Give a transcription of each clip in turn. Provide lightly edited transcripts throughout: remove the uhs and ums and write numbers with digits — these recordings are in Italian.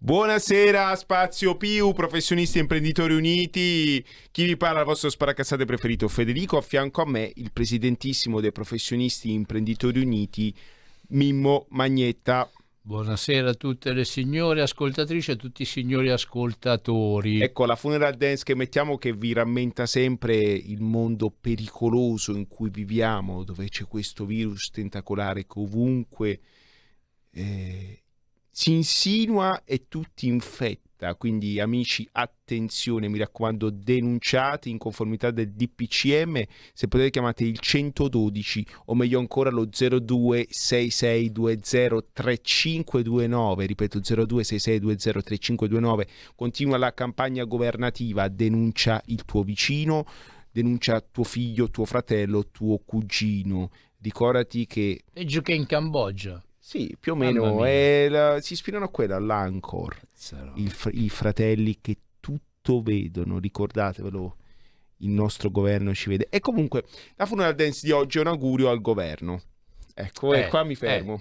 Buonasera, Spazio Più, professionisti e imprenditori uniti. Chi vi parla, il vostro sparacazzate preferito, Federico. A fianco a me, il presidentissimo dei professionisti e imprenditori uniti, Mimmo Magnetta. Buonasera a tutte le signore ascoltatrici e a tutti i signori ascoltatori. Ecco, la funeral dance che mettiamo che vi rammenta sempre il mondo pericoloso in cui viviamo, dove c'è questo virus tentacolare che ovunque si insinua e tutti infetta. Quindi amici, attenzione, mi raccomando, denunciate in conformità del DPCM. Se potete chiamate il 112 o meglio ancora lo 0266203529, ripeto 0266203529. Continua la campagna governativa, denuncia il tuo vicino, denuncia tuo figlio, tuo fratello, tuo cugino. Ricordati che Peggio che in Cambogia. sì, più o meno si ispirano a quella, all'Angkor, i fratelli che tutto vedono, ricordatevelo, il nostro governo ci vede. E comunque la funeral dance di oggi è un augurio al governo, ecco, e qua mi fermo.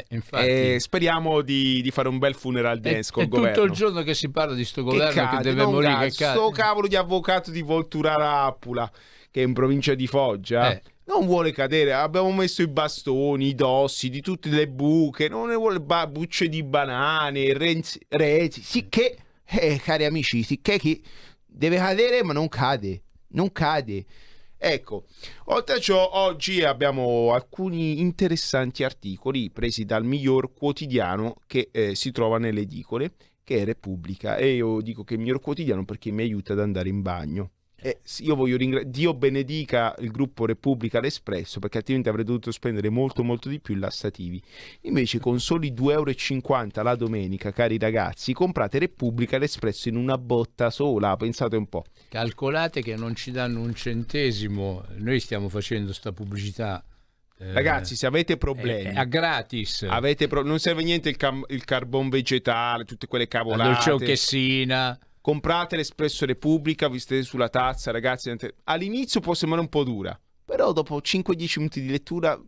Infatti, speriamo di fare un bel funeral dance col è governo. tutto il giorno che si parla di sto governo che deve morire, sto cavolo di avvocato di Volturarappula, che è in provincia di Foggia, non vuole cadere. Abbiamo messo i bastoni, i dossi di tutte le buche, non ne vuole bucce di banane, rezi, sicché, cari amici, sicché chi deve cadere ma non cade. Ecco, oltre a ciò oggi abbiamo alcuni interessanti articoli presi dal miglior quotidiano che si trova nelle edicole, che è Repubblica, e io dico che è il miglior quotidiano perché mi aiuta ad andare in bagno. Io voglio Dio benedica il gruppo Repubblica l'Espresso, perché altrimenti avrei dovuto spendere molto di più in lassativi. Invece con soli 2,50 € la domenica, cari ragazzi, comprate Repubblica l'Espresso in una botta sola, pensate un po'. Calcolate che non ci danno un centesimo, noi stiamo facendo sta pubblicità. Ragazzi, se avete problemi a gratis, non serve niente il carbon vegetale, tutte quelle cavolate, la dolce occhessina. Comprate l'Espresso Repubblica, vi state sulla tazza, ragazzi. All'inizio può sembrare un po' dura, però dopo 5-10 minuti di lettura,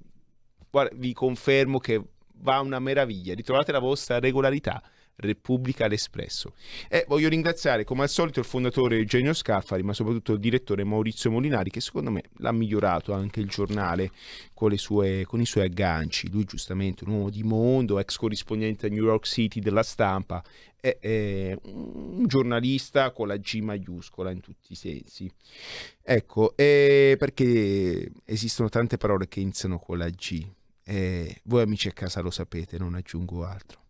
guarda, vi confermo che va una meraviglia. Ritrovate la vostra regolarità. Repubblica l'Espresso. E voglio ringraziare come al solito il fondatore Eugenio Scalfari, ma soprattutto il direttore Maurizio Molinari, che secondo me l'ha migliorato anche il giornale con i suoi agganci. Lui giustamente un uomo di mondo, ex corrispondente a New York City della Stampa, è un giornalista con la G maiuscola in tutti i sensi. Ecco, perché esistono tante parole che iniziano con la G. Voi amici a casa lo sapete, non aggiungo altro.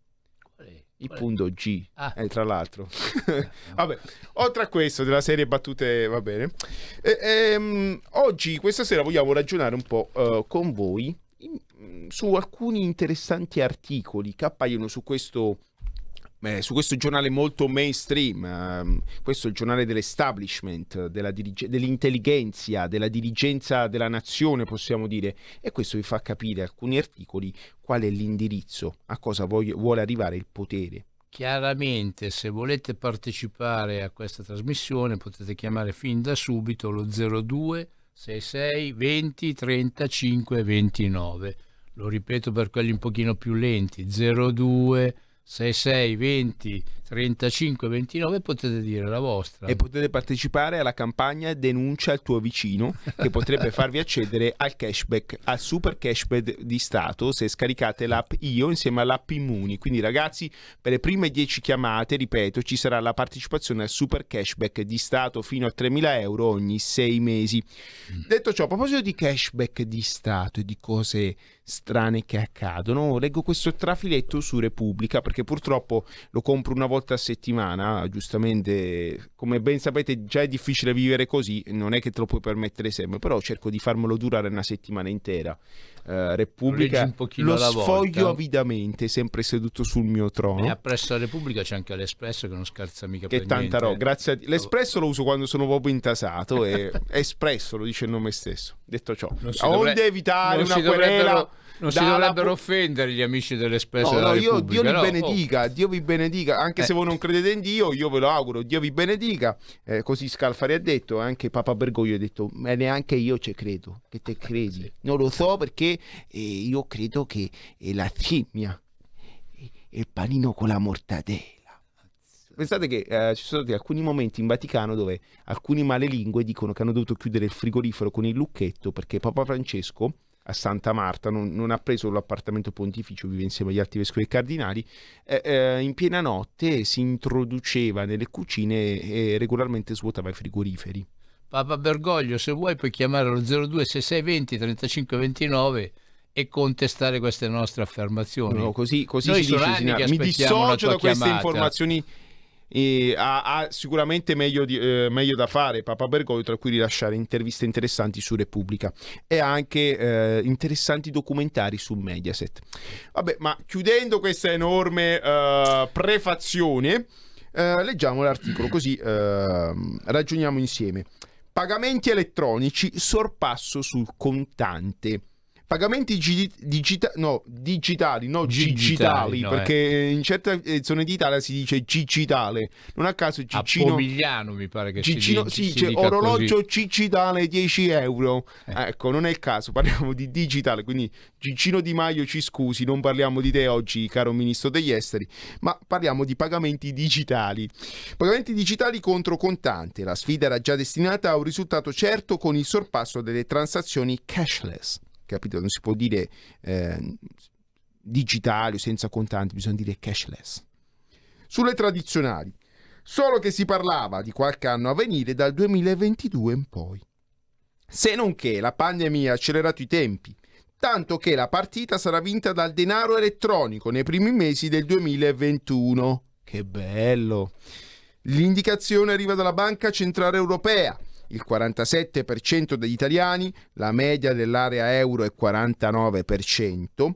Il punto G, tra l'altro. Vabbè, oltre a questo della serie battute, va bene. Oggi, questa sera, vogliamo ragionare un po' con voi su alcuni interessanti articoli che appaiono su questo giornale molto mainstream. Questo è il giornale dell'establishment, dell'intelligenza, della dirigenza della nazione, possiamo dire, e questo vi fa capire alcuni articoli qual è l'indirizzo, a cosa vuole arrivare il potere. Chiaramente, se volete partecipare a questa trasmissione potete chiamare fin da subito lo 02 66 20 35 29. Lo ripeto per quelli un pochino più lenti: 02 66 20 35 29, potete dire la vostra e potete partecipare alla campagna Denuncia il tuo vicino, che potrebbe farvi accedere al cashback, al super cashback di Stato, se scaricate l'app Io insieme all'app Immuni. Quindi ragazzi, per le prime 10 chiamate, ripeto, ci sarà la partecipazione al super cashback di Stato fino a 3.000 euro ogni 6 mesi. Detto ciò, a proposito di cashback di Stato e di cose strane che accadono, leggo questo trafiletto su Repubblica, perché purtroppo lo compro una volta a settimana. Giustamente, come ben sapete, già è difficile vivere così, non è che te lo puoi permettere sempre, però cerco di farmelo durare una settimana intera. Repubblica lo sfoglio avidamente, sempre seduto sul mio trono. E appresso alla Repubblica c'è anche l'Espresso, che non scherza mica che per tanta niente. roba, grazie a l'Espresso lo uso quando sono proprio intasato, e Espresso lo dice il nome stesso. Detto ciò, onde evitare una querela. Non si dovrebbero offendere gli amici dell'Espresso della Dio Repubblica. vi benedica, Dio vi benedica, anche se voi non credete in Dio, io ve lo auguro, Dio vi benedica. Così Scalfari ha detto, anche Papa Bergoglio ha detto, ma neanche io ci credo, che te credi? Sì. Non lo so, perché io credo che la scimmia, il panino con la mortadella, pensate che ci sono stati alcuni momenti in Vaticano dove alcuni malelingue dicono che hanno dovuto chiudere il frigorifero con il lucchetto perché Papa Francesco a Santa Marta non ha preso l'appartamento pontificio, vive insieme agli altri vescovi e cardinali, in piena notte si introduceva nelle cucine e regolarmente svuotava i frigoriferi. Papa Bergoglio, se vuoi puoi chiamare lo 026620 3529 e contestare queste nostre affermazioni. No, così Noi si sono dice, anni che mi aspettiamo la dissocio tua da queste chiamata. informazioni. Ha sicuramente meglio da fare Papa Bergoglio, tra cui rilasciare interviste interessanti su Repubblica e anche interessanti documentari su Mediaset. Vabbè, ma chiudendo questa enorme prefazione, leggiamo l'articolo così ragioniamo insieme. Pagamenti elettronici, sorpasso sul contante. Pagamenti digitali, perché in certe zone d'Italia si dice digitale. Non a caso Ciccino... A Pomigliano mi pare che Ciccino, si c'è dica orologio così. digitale 10 euro. Ecco, non è il caso, parliamo di digitale. Quindi Ciccino Di Maio, ci scusi, non parliamo di te oggi, caro Ministro degli Esteri, ma parliamo di pagamenti digitali. Pagamenti digitali contro contante. La sfida era già destinata a un risultato certo con il sorpasso delle transazioni cashless. Capito? Non si può dire digitali o senza contanti, bisogna dire cashless. Sulle tradizionali, solo che si parlava di qualche anno a venire dal 2022 in poi. Se non che la pandemia ha accelerato i tempi, tanto che la partita sarà vinta dal denaro elettronico nei primi mesi del 2021. Che bello! L'indicazione arriva dalla Banca Centrale Europea. Il 47% degli italiani, la media dell'area euro è 49%,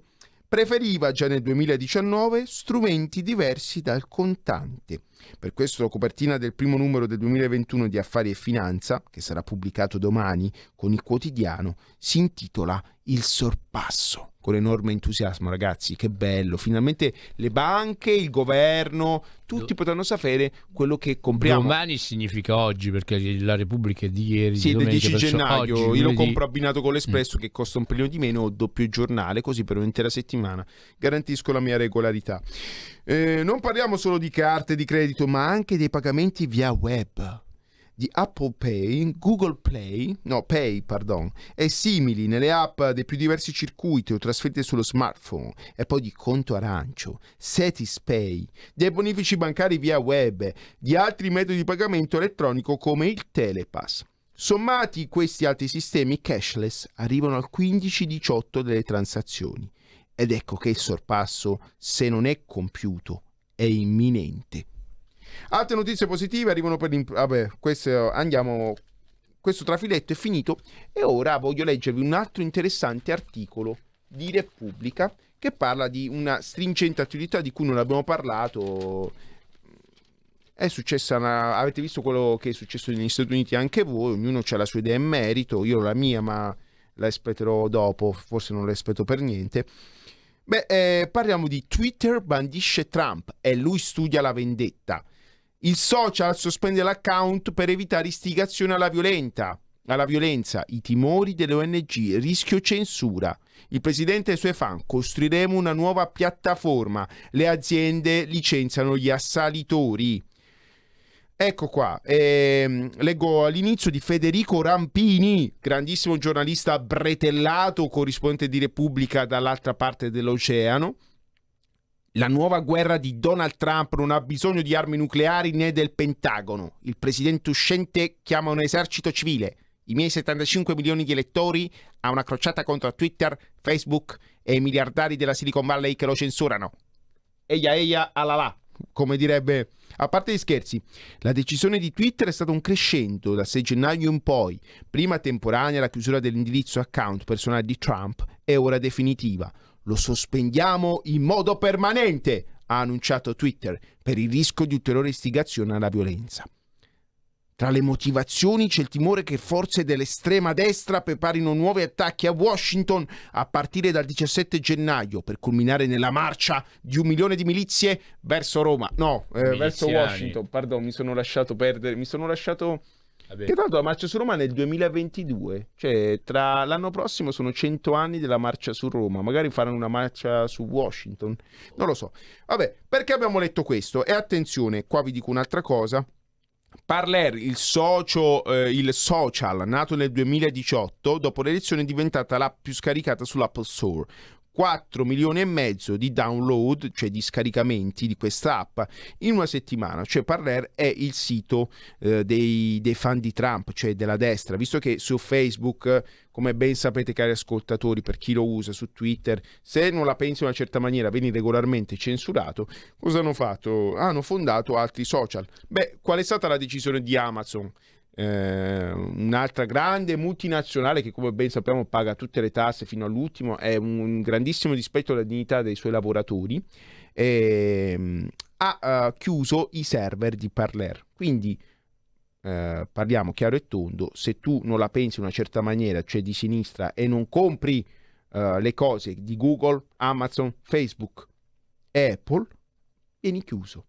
preferiva già nel 2019 strumenti diversi dal contante. Per questo la copertina del primo numero del 2021 di Affari e Finanza, che sarà pubblicato domani con il quotidiano, si intitola Il sorpasso. Con enorme entusiasmo, ragazzi, che bello! Finalmente le banche, il governo, tutti potranno sapere quello che compriamo. Domani significa oggi, perché la Repubblica è di ieri. Sì, del 10 gennaio. Oggi, io lo compro abbinato con l'Espresso, che costa un pelino di meno, doppio giornale, così per un'intera settimana garantisco la mia regolarità. Non parliamo solo di carte di credito, ma anche dei pagamenti via web. Di Apple Pay, Google Pay e simili nelle app dei più diversi circuiti o trasferite sullo smartphone, e poi di Conto Arancio, Satispay, dei bonifici bancari via web, di altri metodi di pagamento elettronico come il Telepass. Sommati questi altri sistemi cashless arrivano al 15-18 delle transazioni, ed ecco che il sorpasso, se non è compiuto, è imminente. Altre notizie positive arrivano questo trafiletto è finito e ora voglio leggervi un altro interessante articolo di Repubblica che parla di una stringente attività di cui non abbiamo parlato. È successa avete visto quello che è successo negli Stati Uniti anche voi, ognuno ha la sua idea in merito, io ho la mia ma la espleterò dopo, forse non la espleto per niente. Parliamo di Twitter bandisce Trump e lui studia la vendetta. Il social sospende l'account per evitare istigazione alla violenza, i timori delle ONG, rischio censura. Il presidente e i suoi fan: costruiremo una nuova piattaforma, le aziende licenziano gli assalitori. Ecco qua, leggo all'inizio di Federico Rampini, grandissimo giornalista bretellato, corrispondente di Repubblica dall'altra parte dell'oceano. La nuova guerra di Donald Trump non ha bisogno di armi nucleari né del Pentagono. Il presidente uscente chiama un esercito civile. I miei 75 milioni di elettori a una crociata contro Twitter, Facebook e i miliardari della Silicon Valley che lo censurano. Eia, alala, come direbbe. A parte gli scherzi, la decisione di Twitter è stata un crescendo da 6 gennaio in poi. Prima temporanea la chiusura dell'indirizzo account personale di Trump e ora definitiva. Lo sospendiamo in modo permanente, ha annunciato Twitter, per il rischio di ulteriore istigazione alla violenza. Tra le motivazioni c'è il timore che forze dell'estrema destra preparino nuovi attacchi a Washington a partire dal 17 gennaio per culminare nella marcia di 1 milione di milizie verso Roma. Verso Washington, mi sono lasciato perdere, Vabbè. Che tra l'altro la marcia su Roma è nel 2022, cioè tra l'anno prossimo sono 100 anni della marcia su Roma, magari faranno una marcia su Washington, non lo so. Vabbè, perché abbiamo letto questo? E attenzione, qua vi dico un'altra cosa. Parler, il social nato nel 2018, dopo l'elezione è diventata l'app più scaricata sull'Apple Store. 4 milioni e mezzo di download, cioè di scaricamenti di questa app in una settimana. Cioè Parler è il sito dei fan di Trump, cioè della destra, visto che su Facebook, come ben sapete cari ascoltatori, per chi lo usa, su Twitter, se non la pensi in una certa maniera vieni regolarmente censurato. Cosa hanno fatto? Hanno fondato altri social. Beh, qual è stata la decisione di Amazon? Un'altra grande multinazionale che, come ben sappiamo, paga tutte le tasse fino all'ultimo, è un grandissimo rispetto alla dignità dei suoi lavoratori, ha chiuso i server di Parler. Quindi parliamo chiaro e tondo: se tu non la pensi in una certa maniera, cioè di sinistra, e non compri le cose di Google, Amazon, Facebook e Apple, vieni chiuso.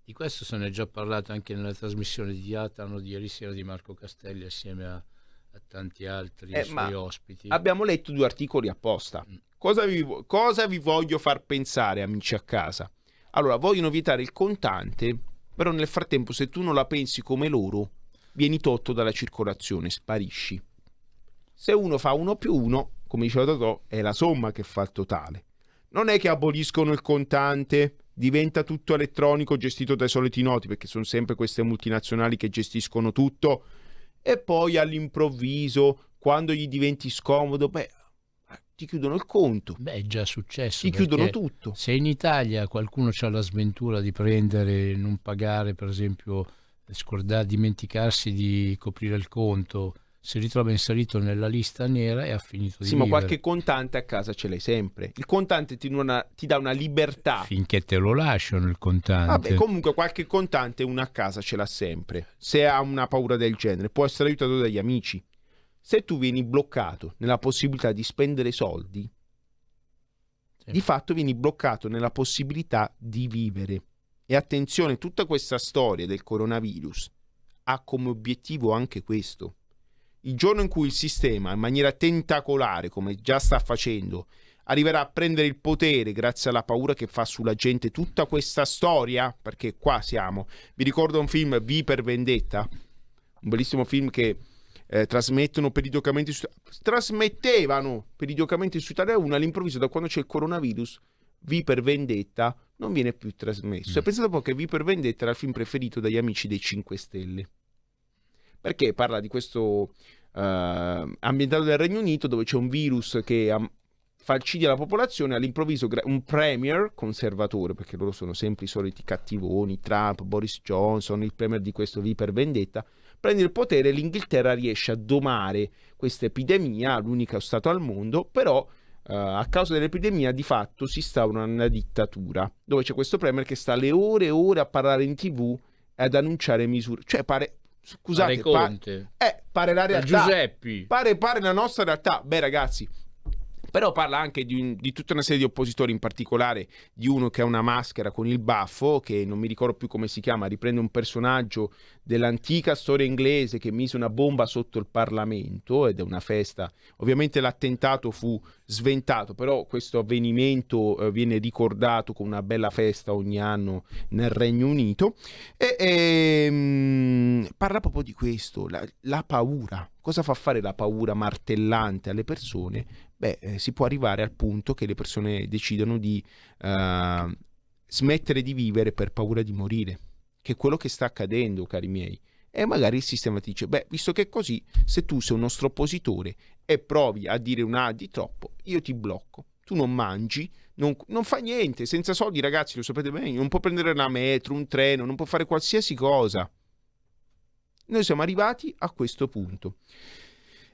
Di questo se ne è già parlato anche nella trasmissione di Atano di ieri sera di Marco Castelli assieme a tanti altri suoi ospiti. Abbiamo letto 2 articoli apposta. Cosa vi voglio far pensare, amici a casa? Allora, vogliono vietare il contante, però nel frattempo se tu non la pensi come loro, vieni tolto dalla circolazione, sparisci. Se uno fa 1 più 1, come diceva Totò, è la somma che fa il totale. Non è che aboliscono il contante, diventa tutto elettronico gestito dai soliti noti, perché sono sempre queste multinazionali che gestiscono tutto, e poi all'improvviso, quando gli diventi scomodo, ti chiudono il conto. Beh, è già successo. Ti chiudono tutto. Se in Italia qualcuno ha la sventura di prendere, non pagare, per esempio, dimenticarsi di coprire il conto, si ritrova inserito nella lista nera e ha finito di vivere. Ma qualche contante a casa ce l'hai sempre. Il contante ti dà una libertà. Finché te lo lasciano il contante. Vabbè, comunque qualche contante uno a casa ce l'ha sempre. Se ha una paura del genere, può essere aiutato dagli amici. Se tu vieni bloccato nella possibilità di spendere soldi, di fatto vieni bloccato nella possibilità di vivere. E attenzione, tutta questa storia del coronavirus ha come obiettivo anche questo. Il giorno in cui il sistema, in maniera tentacolare, come già sta facendo, arriverà a prendere il potere grazie alla paura che fa sulla gente tutta questa storia, perché qua siamo. Vi ricordo un film, V per Vendetta, un bellissimo film che trasmettevano periodicamente su Italia 1, all'improvviso, da quando c'è il coronavirus, V per Vendetta non viene più trasmesso. E pensate un po' che V per Vendetta era il film preferito dagli amici dei 5 Stelle. Perché parla di questo ambientato nel Regno Unito, dove c'è un virus che falcidia la popolazione. All'improvviso un premier conservatore, perché loro sono sempre i soliti cattivoni, Trump, Boris Johnson, il premier di questo V per Vendetta, prende il potere e l'Inghilterra riesce a domare questa epidemia, l'unico stato al mondo, però a causa dell'epidemia di fatto si instaura una dittatura, dove c'è questo premier che sta le ore e ore a parlare in TV e ad annunciare misure, cioè pare... Scusate, pare la realtà. Giuseppi. Pare la nostra realtà. Beh, ragazzi, però parla anche di tutta una serie di oppositori, in particolare di uno che ha una maschera con il baffo, che non mi ricordo più come si chiama, riprende un personaggio dell'antica storia inglese che mise una bomba sotto il Parlamento, ed è una festa. Ovviamente l'attentato fu sventato, però questo avvenimento viene ricordato con una bella festa ogni anno nel Regno Unito, e parla proprio di questo, la paura. Cosa fa fare la paura martellante alle persone? Si può arrivare al punto che le persone decidono di smettere di vivere per paura di morire, che è quello che sta accadendo, cari miei. E magari il sistema ti dice, visto che è così, se tu sei un nostro oppositore e provi a dire una di troppo, io ti blocco. Tu non mangi, non fai niente, senza soldi, ragazzi, lo sapete bene, non può prendere una metro, un treno, non può fare qualsiasi cosa. Noi siamo arrivati a questo punto.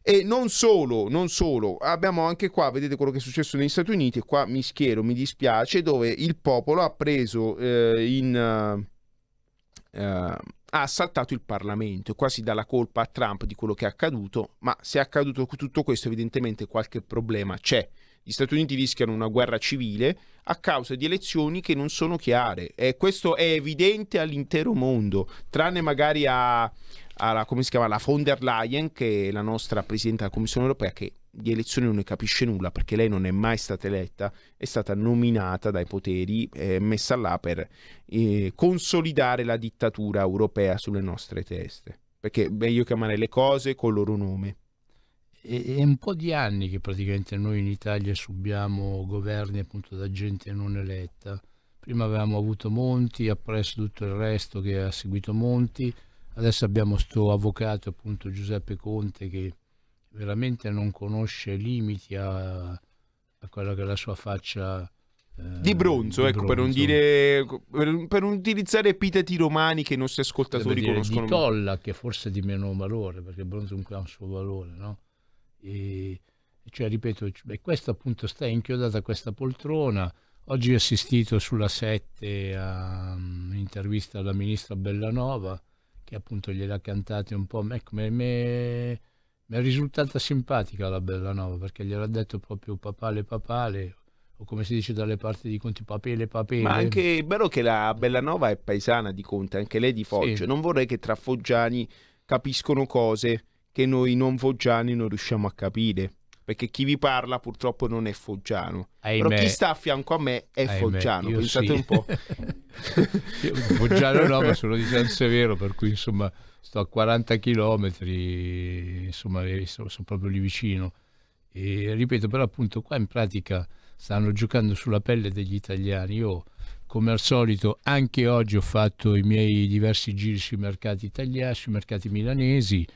E non solo, abbiamo anche qua, vedete quello che è successo negli Stati Uniti, e qua mi schiero, mi dispiace, dove il popolo ha preso ha assaltato il Parlamento, e qua si dà la colpa a Trump di quello che è accaduto, ma se è accaduto tutto questo evidentemente qualche problema c'è. Gli Stati Uniti rischiano una guerra civile a causa di elezioni che non sono chiare, e questo è evidente all'intero mondo, tranne magari a come si chiama, la von der Leyen, che è la nostra Presidente della Commissione Europea, che di elezioni non ne capisce nulla perché lei non è mai stata eletta, è stata nominata dai poteri, messa là per consolidare la dittatura europea sulle nostre teste, perché è meglio chiamare le cose col loro nome. È un po' di anni che praticamente noi in Italia subiamo governi appunto da gente non eletta. Prima avevamo avuto Monti, appresso tutto il resto che ha seguito Monti, adesso abbiamo sto avvocato appunto Giuseppe Conte che veramente non conosce limiti a quella che è la sua faccia di bronzo, ecco, per non dire, per non utilizzare epiteti romani che i nostri ascoltatori conoscono. Di tolla, che forse di meno valore, perché il bronzo comunque ha un suo valore, no? E cioè, ripeto, questo appunto sta inchiodata a questa poltrona. Oggi ho assistito sulla 7 a un'intervista alla ministra Bellanova, che appunto gliela cantate un po'. Ecco, mi è risultata simpatica la Bellanova, perché gliel'ha detto proprio papale, o come si dice dalle parti di Conti, papele. Ma anche è vero che la Bellanova è paesana di Conte, anche lei di Foggia. Sì. Non vorrei che tra foggiani capiscono cose che noi non foggiani non riusciamo a capire, perché chi vi parla purtroppo non è foggiano. Ahimè. Però chi sta a fianco a me è foggiano, pensate sì. Un po'. Io foggiano no, ma sono di San Severo, per cui insomma sto a 40 chilometri, insomma sono proprio lì vicino. E ripeto, però appunto qua in pratica stanno giocando sulla pelle degli italiani. Io come al solito anche oggi ho fatto i miei diversi giri sui mercati italiani, sui mercati milanesi.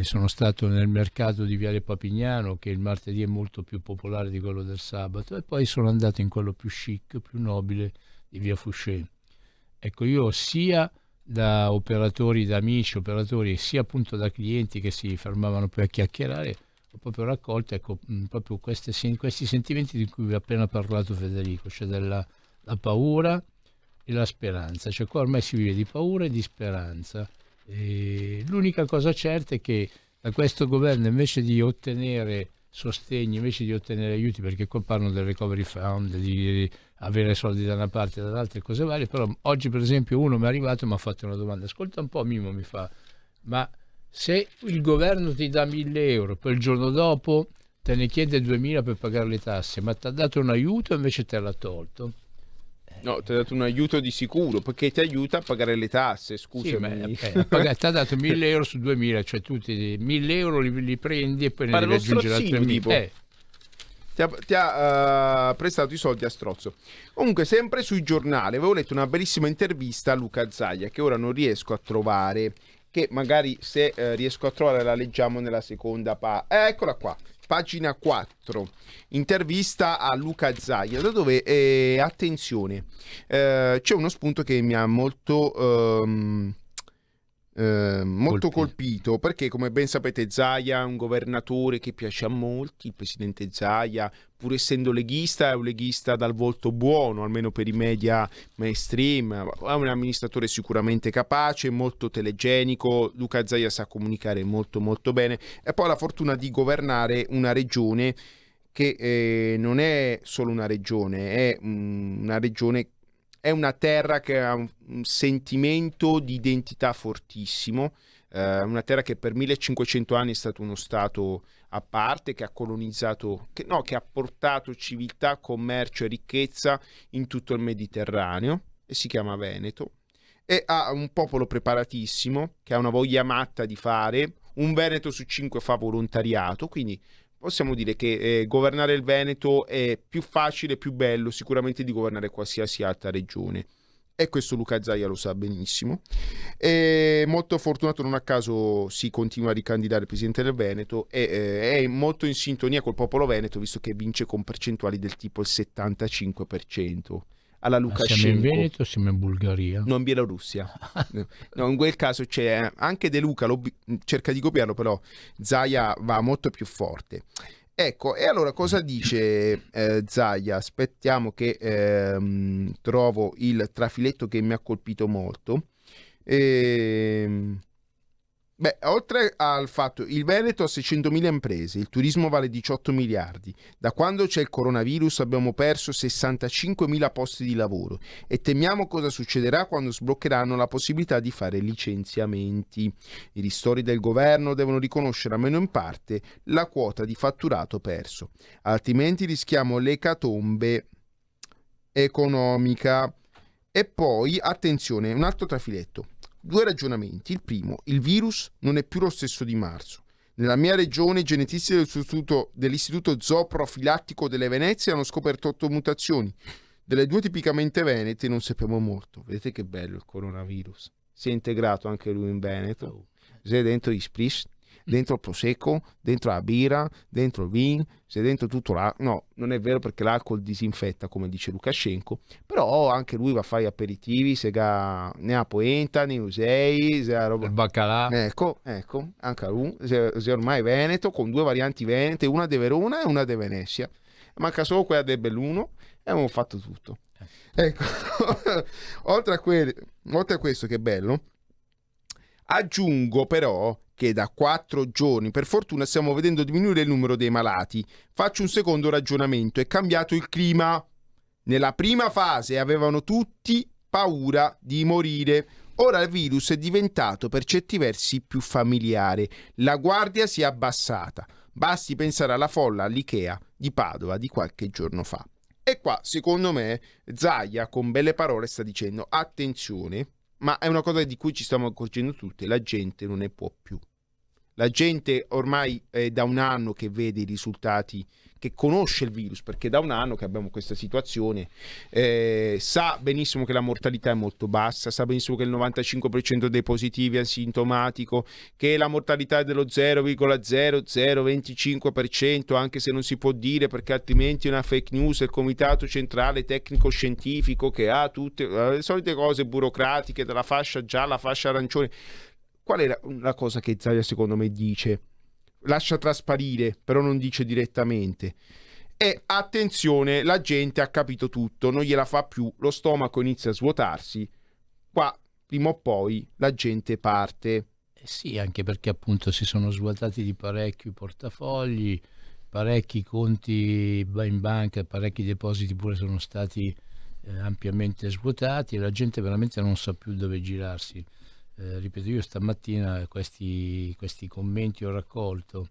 Sono stato nel mercato di Viale Papignano, che il martedì è molto più popolare di quello del sabato, e poi sono andato in quello più chic, più nobile di Via Fouché. Ecco, io sia da operatori, da amici operatori, sia appunto da clienti che si fermavano poi a chiacchierare, ho proprio raccolto, ecco, proprio questi sentimenti di cui vi ho appena parlato Federico, cioè la paura e la speranza. Cioè qua ormai si vive di paura e di speranza. E l'unica cosa certa è che da questo governo, invece di ottenere sostegni, invece di ottenere aiuti, perché qua parlano del recovery fund, di avere soldi da una parte e dall'altra e cose varie, però oggi per esempio uno mi è arrivato e mi ha fatto una domanda: ascolta un po' Mimo, mi fa, ma se il governo ti dà 1.000 euro, poi il giorno dopo te ne chiede 2.000 per pagare le tasse, ma ti ha dato un aiuto e invece te l'ha tolto? No, ti ha dato un aiuto di sicuro, perché ti aiuta a pagare le tasse, scusami. Sì, ti ha dato 1.000 euro su 2.000, cioè tu 1.000 euro li prendi e poi ne devi aggiungere altri 1.000. Ti ha prestato i soldi a strozzo. Comunque, sempre sui giornali, avevo letto una bellissima intervista a Luca Zaia, che ora non riesco a trovare, che magari se riesco a trovare la leggiamo nella seconda eccola qua. Pagina 4, intervista a Luca Zaia, da dove, attenzione, c'è uno spunto che mi ha molto colpito, perché come ben sapete Zaia è un governatore che piace a molti. Il presidente Zaia, pur essendo leghista, è un leghista dal volto buono, almeno per i media mainstream, è un amministratore sicuramente capace, molto telegenico. Luca Zaia sa comunicare molto molto bene e poi ha la fortuna di governare una regione che non è solo una regione, è una terra che ha un sentimento di identità fortissimo, una terra che per 1500 anni è stato uno stato a parte, che ha colonizzato, che ha portato civiltà, commercio e ricchezza in tutto il Mediterraneo, e si chiama Veneto, e ha un popolo preparatissimo, che ha una voglia matta di fare. Un Veneto su 5 fa volontariato, quindi possiamo dire che governare il Veneto è più facile, più bello sicuramente di governare qualsiasi altra regione. E questo Luca Zaia lo sa benissimo. È molto fortunato, non a caso si continua a ricandidare presidente del Veneto, e è molto in sintonia col popolo veneto, visto che vince con percentuali del tipo il 75%. Alla Lukashenko. Siamo in Veneto o siamo in Bulgaria? No, in Bielorussia. No, in quel caso c'è anche De Luca, cerca di copiarlo, però Zaia va molto più forte. Ecco, e allora cosa dice Zaia? Aspettiamo che trovo il trafiletto che mi ha colpito molto. Beh, oltre al fatto, il Veneto ha 600.000 imprese, il turismo vale 18 miliardi. Da quando c'è il coronavirus abbiamo perso 65.000 posti di lavoro e temiamo cosa succederà quando sbloccheranno la possibilità di fare licenziamenti. I ristori del governo devono riconoscere almeno in parte la quota di fatturato perso, altrimenti rischiamo l'ecatombe economica. E poi, attenzione, un altro trafiletto. 2 ragionamenti. Il primo, il virus non è più lo stesso di marzo. Nella mia regione i genetisti dell'Istituto Zooprofilattico delle Venezie hanno scoperto 8 mutazioni. Delle 2 tipicamente venete non sappiamo molto. Vedete che bello il coronavirus. Si è integrato anche lui in Veneto. Sei dentro gli spritz, dentro il prosecco, dentro la birra, dentro il vin, sei dentro tutto no, non è vero perché l'alcol disinfetta come dice Lukashenko, però anche lui va a fare gli aperitivi, se ne ha poenta, ne usei, se ha roba... Il baccalà. Ecco, anche lui, se ormai Veneto, con 2 varianti venete, una di Verona e una di Venezia. Manca solo quella del Belluno e abbiamo fatto tutto. Ecco, oltre a questo che è bello, aggiungo però che da 4 giorni, per fortuna, stiamo vedendo diminuire il numero dei malati. Faccio un secondo ragionamento. È cambiato il clima. Nella prima fase avevano tutti paura di morire. Ora il virus è diventato per certi versi più familiare. La guardia si è abbassata. Basti pensare alla folla all'Ikea di Padova di qualche giorno fa. E qua, secondo me, Zaia con belle parole sta dicendo attenzione, ma è una cosa di cui ci stiamo accorgendo tutti, la gente non ne può più. La gente ormai è da un anno che vede i risultati, che conosce il virus, perché da un anno che abbiamo questa situazione, sa benissimo che la mortalità è molto bassa, sa benissimo che il 95% dei positivi è asintomatico, che la mortalità è dello 0,0025%, anche se non si può dire perché altrimenti è una fake news, il comitato centrale tecnico scientifico che ha tutte le solite cose burocratiche della fascia gialla, fascia arancione. Qual è la cosa che Zaia secondo me dice? Lascia trasparire, però non dice direttamente. E attenzione, la gente ha capito tutto, non gliela fa più, lo stomaco inizia a svuotarsi. Qua, prima o poi, la gente parte. Sì, anche perché appunto si sono svuotati di parecchi portafogli, parecchi conti in banca, parecchi depositi pure sono stati ampiamente svuotati e la gente veramente non sa più dove girarsi. Ripeto, io stamattina questi commenti ho raccolto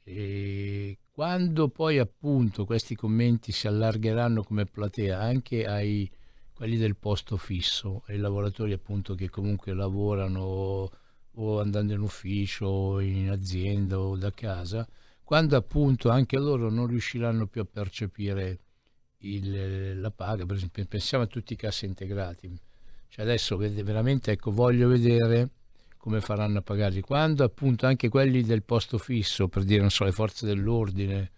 e quando poi appunto questi commenti si allargheranno come platea anche ai quelli del posto fisso, ai lavoratori appunto che comunque lavorano o andando in ufficio o in azienda o da casa, quando appunto anche loro non riusciranno più a percepire la paga, per esempio pensiamo a tutti i cassi integrati. Cioè adesso veramente voglio vedere come faranno a pagarli quando appunto anche quelli del posto fisso, per dire non so, le forze dell'ordine,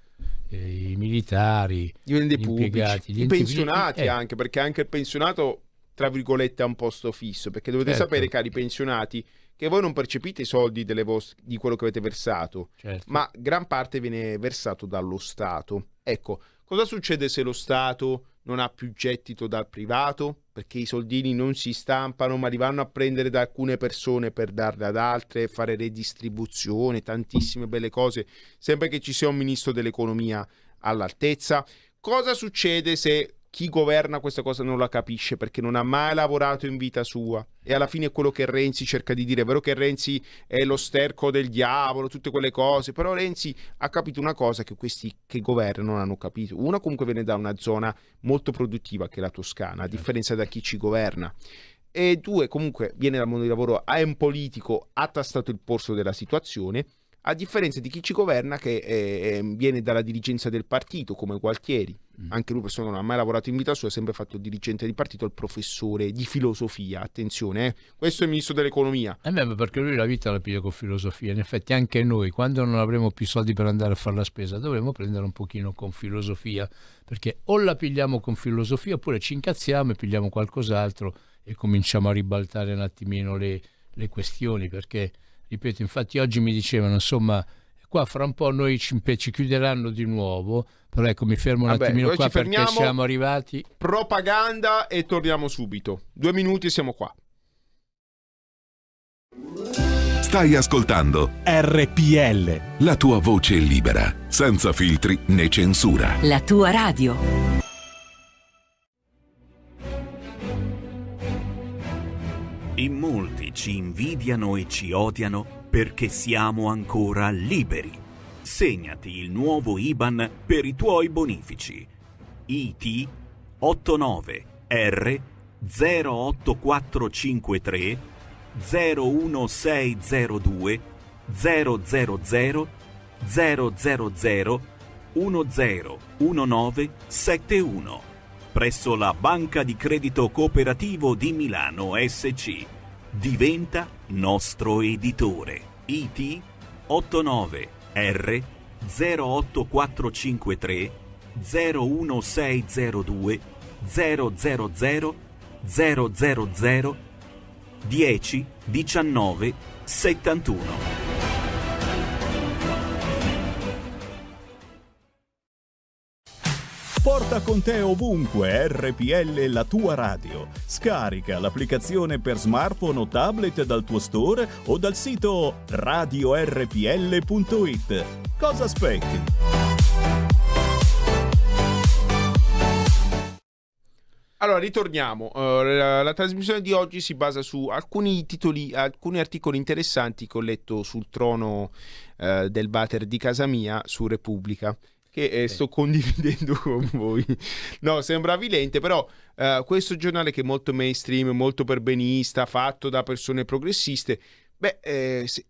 i militari, gli impiegati, i pensionati anche, perché anche il pensionato tra virgolette ha un posto fisso, perché dovete sapere, cari pensionati, che voi non percepite i soldi di quello che avete versato, ma gran parte viene versato dallo Stato. Ecco, cosa succede se lo Stato non ha più gettito dal privato? Perché i soldini non si stampano, ma li vanno a prendere da alcune persone per darli ad altre, fare redistribuzione, tantissime belle cose, sempre che ci sia un ministro dell'economia all'altezza. Cosa succede se chi governa questa cosa non la capisce perché non ha mai lavorato in vita sua? E alla fine è quello che Renzi cerca di dire. È vero che Renzi è lo sterco del diavolo, tutte quelle cose, però Renzi ha capito una cosa che questi che governano non hanno capito. Una, comunque viene da una zona molto produttiva che è la Toscana, a differenza da chi ci governa. E 2, comunque viene dal mondo del lavoro, è un politico, ha tastato il polso della situazione, a differenza di chi ci governa che viene dalla dirigenza del partito, come Gualtieri. Anche lui, persona che non ha mai lavorato in vita sua, ha sempre fatto il dirigente di partito, il professore di filosofia. Attenzione, questo è il ministro dell'economia. Perché lui la vita la piglia con filosofia. In effetti anche noi, quando non avremo più soldi per andare a fare la spesa, dovremo prendere un pochino con filosofia, perché o la pigliamo con filosofia oppure ci incazziamo e pigliamo qualcos'altro e cominciamo a ribaltare un attimino le questioni, perché ripeto, infatti oggi mi dicevano, insomma, qua fra un po' noi ci chiuderanno di nuovo, però ecco, mi fermo un attimino qua perché siamo arrivati. Propaganda e torniamo subito. 2 minuti e siamo qua. Stai ascoltando RPL. la tua voce libera, senza filtri né censura. La tua radio. In molti ci invidiano e ci odiano perché siamo ancora liberi. Segnati il nuovo IBAN per i tuoi bonifici. IT 89 R 08453 01602 000 000 101971 presso la Banca di Credito Cooperativo di Milano SC. Diventa nostro editore. IT 89 R 08453 01602 000 000 10 19 71. Porta con te ovunque RPL, la tua radio. Scarica l'applicazione per smartphone o tablet dal tuo store o dal sito radiorpl.it. Cosa aspetti? Allora, ritorniamo. La trasmissione di oggi si basa su alcuni titoli, alcuni articoli interessanti che ho letto sul trono del water di casa mia su Repubblica, che sto condividendo con voi. No, sembra avvilente, però questo giornale, che è molto mainstream, molto perbenista, fatto da persone progressiste,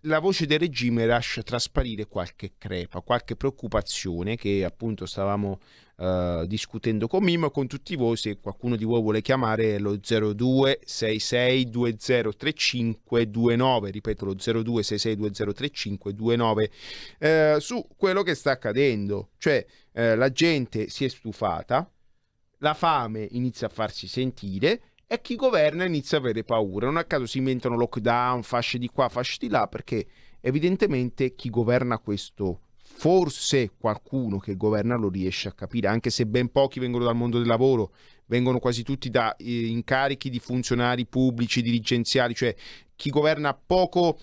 la voce del regime lascia trasparire qualche crepa, qualche preoccupazione che appunto stavamo discutendo con Mimmo e con tutti voi. Se qualcuno di voi vuole chiamare, lo 0266203529, ripeto, lo 0266203529, su quello che sta accadendo. Cioè la gente si è stufata, la fame inizia a farsi sentire e chi governa inizia a avere paura. Non a caso si inventano lockdown, fasce di qua, fasce di là, perché evidentemente chi governa questo, forse qualcuno che governa, lo riesce a capire, anche se ben pochi vengono dal mondo del lavoro, vengono quasi tutti da incarichi di funzionari pubblici, dirigenziali, cioè chi governa poca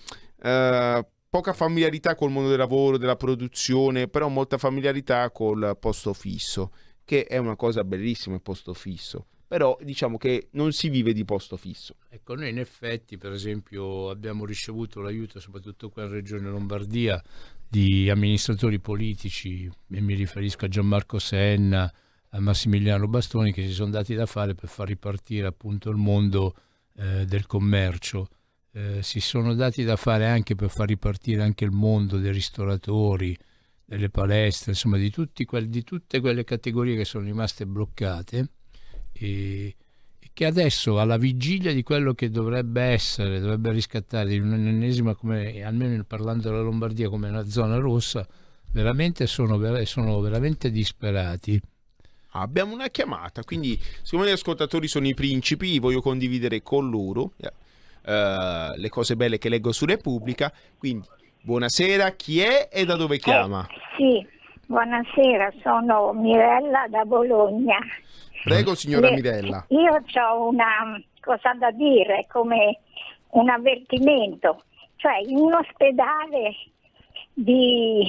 familiarità col mondo del lavoro, della produzione, però molta familiarità col posto fisso, che è una cosa bellissima il posto fisso. Però diciamo che non si vive di posto fisso. Ecco, noi in effetti, per esempio, abbiamo ricevuto l'aiuto, soprattutto qua in Regione Lombardia, di amministratori politici, e mi riferisco a Gianmarco Senna, a Massimiliano Bastoni, che si sono dati da fare per far ripartire appunto il mondo del commercio. Si sono dati da fare anche per far ripartire anche il mondo dei ristoratori, delle palestre, insomma di tutte quelle categorie che sono rimaste bloccate, e che adesso, alla vigilia di quello che dovrebbe riscattare di un'ennesima, come almeno parlando della Lombardia, come una zona rossa, veramente sono veramente disperati. Abbiamo una chiamata, quindi siccome gli ascoltatori sono i principi, voglio condividere con loro le cose belle che leggo su Repubblica. Quindi buonasera, chi è e da dove chiama? Sì, buonasera, sono Mirella da Bologna. Prego signora Mirella. Io ho una cosa da dire, come un avvertimento, cioè in un ospedale di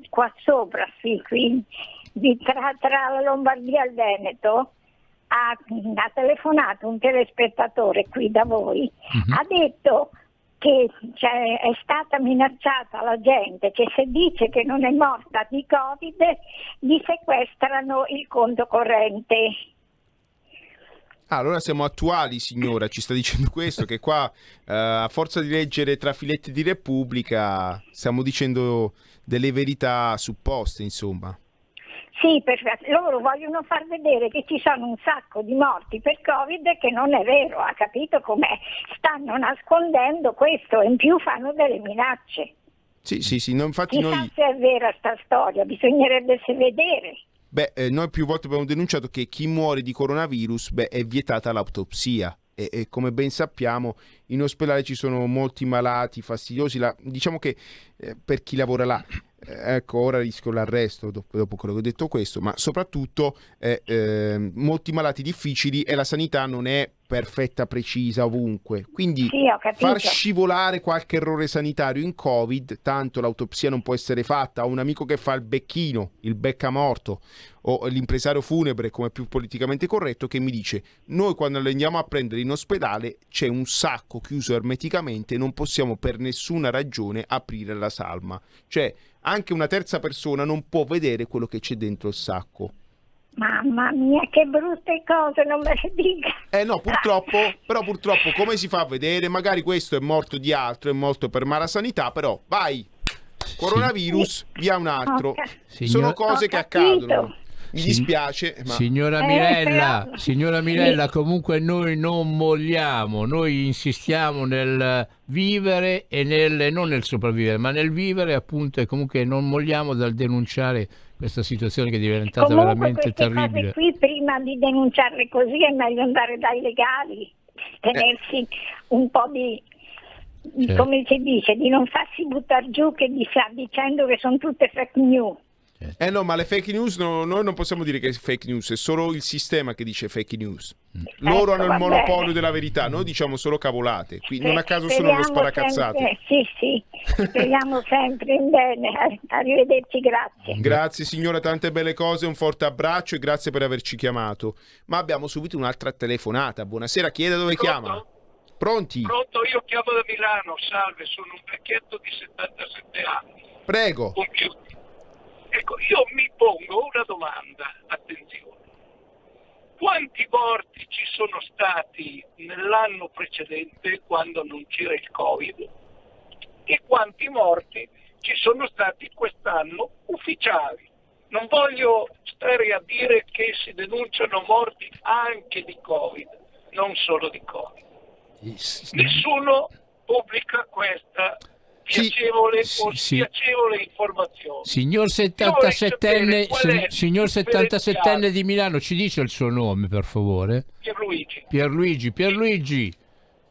qua sopra, sì, qui, tra la Lombardia e il Veneto, ha telefonato un telespettatore qui da voi, ha detto che è stata minacciata la gente, che se dice che non è morta di Covid gli sequestrano il conto corrente. Allora siamo attuali, signora, ci sta dicendo questo, che qua a forza di leggere tra filetti di Repubblica stiamo dicendo delle verità supposte, insomma. Sì, perché loro vogliono far vedere che ci sono un sacco di morti per Covid, che non è vero, ha capito com'è? Stanno nascondendo questo e in più fanno delle minacce. Sì, no, infatti Chissà noi... se è vera sta storia, bisognerebbe se vedere. Noi più volte abbiamo denunciato che chi muore di coronavirus, è vietata l'autopsia. E come ben sappiamo in ospedale ci sono molti malati fastidiosi, diciamo che per chi lavora là, ecco, ora rischio l'arresto dopo quello che ho detto questo, ma soprattutto molti malati difficili, e la sanità non è perfetta, precisa ovunque. Quindi Sì, ho capito. far scivolare qualche errore sanitario in Covid, tanto l'autopsia non può essere fatta. Ho un amico che fa il becchino, il beccamorto, o l'impresario funebre, come più politicamente corretto, che mi dice: noi quando le andiamo a prendere in ospedale c'è un sacco chiuso ermeticamente e non possiamo per nessuna ragione aprire la salma. Cioè, anche una terza persona non può vedere quello che c'è dentro il sacco. Mamma mia, che brutte cose, non me le dica. No, purtroppo come si fa a vedere? Magari questo è morto di altro, è morto per malasanità, però vai, coronavirus, via un altro. Sono cose Ho che capito. accadono. Mi dispiace, ma Signora Mirella, comunque noi non molliamo, noi insistiamo nel vivere e non nel sopravvivere, ma nel vivere, appunto, e comunque non molliamo dal denunciare questa situazione che è diventata Comunque veramente queste terribile. cose qui, prima di denunciarle così, è meglio andare dai legali, tenersi un po' di, Certo. come si dice, di non farsi buttare giù che dicendo che sono tutte fake news. no, ma le fake news noi non possiamo dire che è fake news, è solo il sistema che dice fake news. Loro hanno il va monopolio bene. della verità, noi diciamo solo cavolate. Quindi non a caso sono lo Speriamo sparacazzate. sempre- sì, speriamo sempre in bene. Arrivederci, grazie. Grazie signora, tante belle cose, un forte abbraccio e grazie per averci chiamato. Ma abbiamo subito un'altra telefonata. Buonasera, chiede dove chiama? Pronti? Pronto, io chiamo da Milano, salve, sono un vecchietto di 77 anni, Prego. compiuti. Ecco, io mi pongo una domanda, attenzione. Quanti morti ci sono stati nell'anno precedente quando non c'era il Covid e quanti morti ci sono stati quest'anno ufficiali? Non voglio stare a dire che si denunciano morti anche di Covid, non solo di Covid. Nessuno pubblica questa piacevole o spiacevole informazione. Signor Io vorrei 77enne, sapere qual è signor il 77enne di Milano, ci dice il suo nome, per favore? Pierluigi,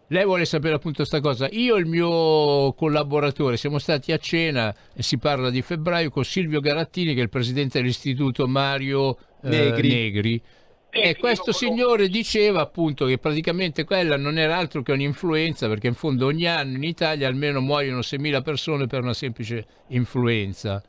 lei vuole sapere appunto sta cosa. Io e il mio collaboratore siamo stati a cena, e si parla di febbraio, con Silvio Garattini, che è il presidente dell'istituto Mario Negri. E questo signore diceva appunto che praticamente quella non era altro che un'influenza, perché in fondo ogni anno in Italia almeno muoiono 6.000 persone per una semplice influenza.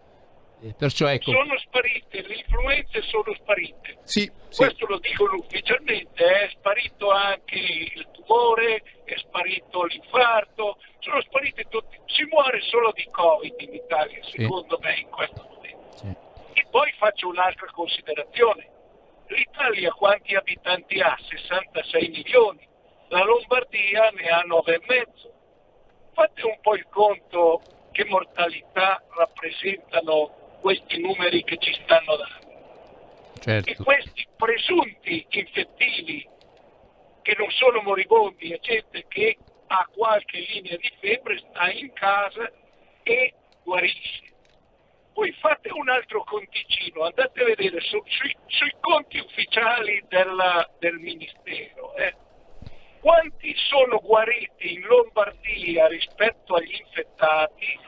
Perciò ecco. Sono sparite, le influenze sono sparite. Sì. Questo lo dicono ufficialmente, è sparito anche il tumore, è sparito l'infarto, sono sparite tutti. Si muore solo di Covid in Italia, secondo me, in questo momento. Sì. E poi faccio un'altra considerazione. L'Italia quanti abitanti ha? 66 milioni, la Lombardia ne ha 9,5. Fate un po' il conto che mortalità rappresentano questi numeri che ci stanno dando. Certo. E questi presunti infettivi, che non sono moribondi, è gente che ha qualche linea di febbre, sta in casa e guarisce. Poi fate un altro conticino, andate a vedere sui conti ufficiali del Ministero, quanti sono guariti in Lombardia rispetto agli infettati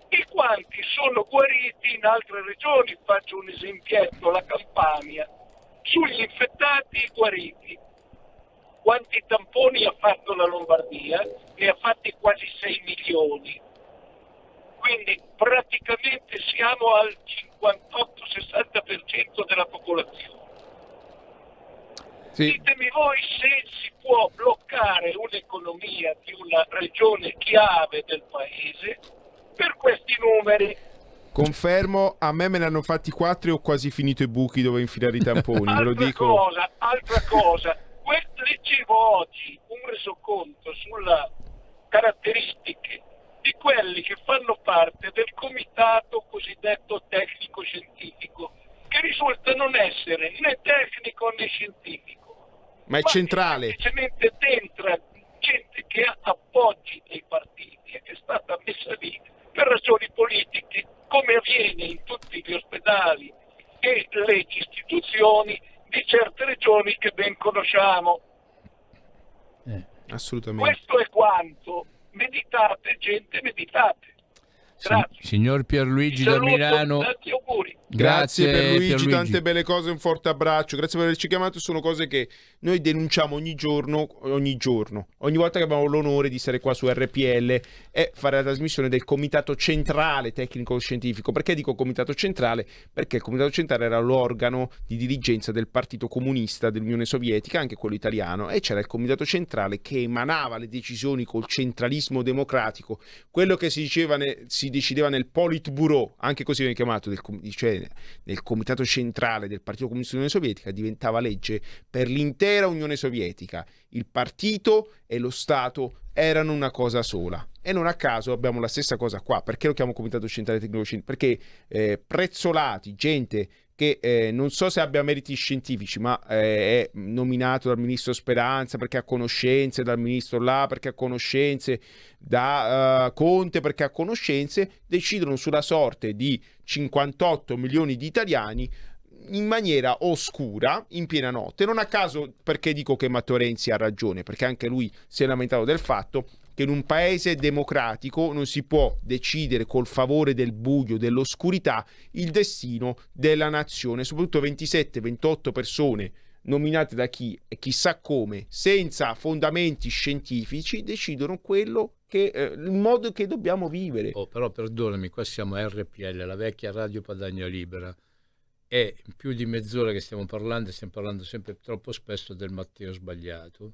e quanti sono guariti in altre regioni. Faccio un esempietto, la Campania, sugli infettati e guariti. Quanti tamponi ha fatto la Lombardia? Ne ha fatti quasi 6 milioni. Quindi praticamente siamo al 58-60% della popolazione. Sì. Ditemi voi se si può bloccare un'economia di una regione chiave del paese per questi numeri. Confermo, a me ne hanno fatti 4 e ho quasi finito i buchi dove infilare i tamponi, ve lo dico. Altra cosa, leggevo oggi un resoconto sulle caratteristiche di quelli che fanno parte del comitato cosiddetto tecnico-scientifico, che risulta non essere né tecnico né scientifico, ma è centrale. Semplicemente dentro gente che ha appoggi nei partiti e che è stata messa lì per ragioni politiche, come avviene in tutti gli ospedali e le istituzioni di certe regioni che ben conosciamo. Assolutamente. Questo è quanto. Meditate, gente, meditate. Grazie. Signor Pierluigi da Saluto, Milano, tanti auguri. Grazie Pierluigi, Pierluigi, tante belle cose, un forte abbraccio, grazie per averci chiamato. Sono cose che noi denunciamo ogni giorno, ogni volta che abbiamo l'onore di stare qua su RPL e fare la trasmissione del Comitato Centrale Tecnico Scientifico. Perché dico Comitato Centrale? Perché il Comitato Centrale era l'organo di dirigenza del Partito Comunista dell'Unione Sovietica, anche quello italiano, e c'era il Comitato Centrale che emanava le decisioni col centralismo democratico, quello che si decideva nel Politburo, anche così viene chiamato, cioè nel Comitato Centrale del Partito Comunista dell'Unione Sovietica, diventava legge per l'intera Unione Sovietica. Il partito e lo Stato erano una cosa sola. E non a caso abbiamo la stessa cosa qua. Perché lo chiamo Comitato Centrale Tecnico Scientifico? Perché prezzolati, gente che non so se abbia meriti scientifici, ma è nominato dal ministro Speranza perché ha conoscenze, dal ministro là perché ha conoscenze, da Conte perché ha conoscenze, decidono sulla sorte di 58 milioni di italiani in maniera oscura, in piena notte. Non a caso, perché dico che Matteo Renzi ha ragione, perché anche lui si è lamentato del fatto che in un paese democratico non si può decidere col favore del buio, dell'oscurità, il destino della nazione, soprattutto 27-28 persone nominate da chi e chissà come, senza fondamenti scientifici, decidono quello che il modo che dobbiamo vivere. Però perdonami, qua siamo a RPL, la vecchia Radio Padania Libera, e in più di mezz'ora che stiamo parlando sempre troppo spesso del Matteo sbagliato.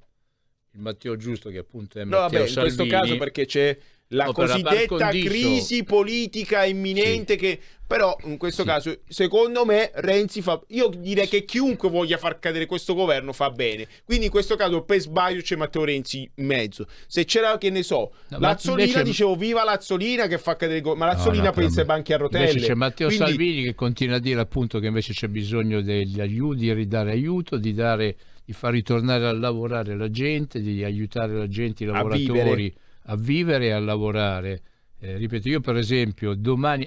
Il Matteo giusto, che appunto è Matteo in questo Salvini. caso perché c'è la cosiddetta crisi politica imminente, sì. Che però in questo caso secondo me Renzi fa, io direi che chiunque voglia far cadere questo governo fa bene, quindi in questo caso per sbaglio c'è Matteo Renzi in mezzo. Se c'era, che ne so, Lazzolina, invece... dicevo viva Lazzolina che fa cadere ma Lazzolina pensa ai banchi a rotelle. Invece c'è Matteo Salvini che continua a dire appunto che invece c'è bisogno degli aiuti, di ridare aiuto, di far ritornare a lavorare la gente, di aiutare la gente, i lavoratori a vivere e a lavorare. Ripeto, io per esempio domani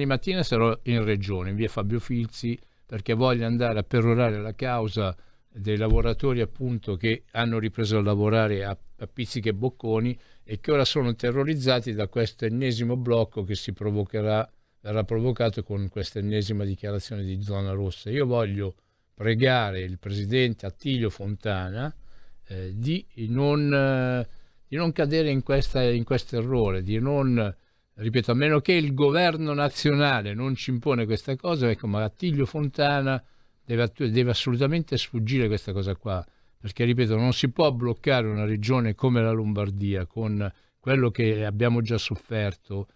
mattina sarò in regione, in via Fabio Filzi, perché voglio andare a perorare la causa dei lavoratori appunto che hanno ripreso a lavorare a pizzichi e bocconi e che ora sono terrorizzati da questo ennesimo blocco che verrà provocato con questa ennesima dichiarazione di zona rossa. Io voglio pregare il presidente Attilio Fontana di non cadere in questo errore, di non, ripeto, a meno che il governo nazionale non ci impone questa cosa, ecco, ma Attilio Fontana deve assolutamente sfuggire questa cosa qua, perché, ripeto, non si può bloccare una regione come la Lombardia con quello che abbiamo già sofferto,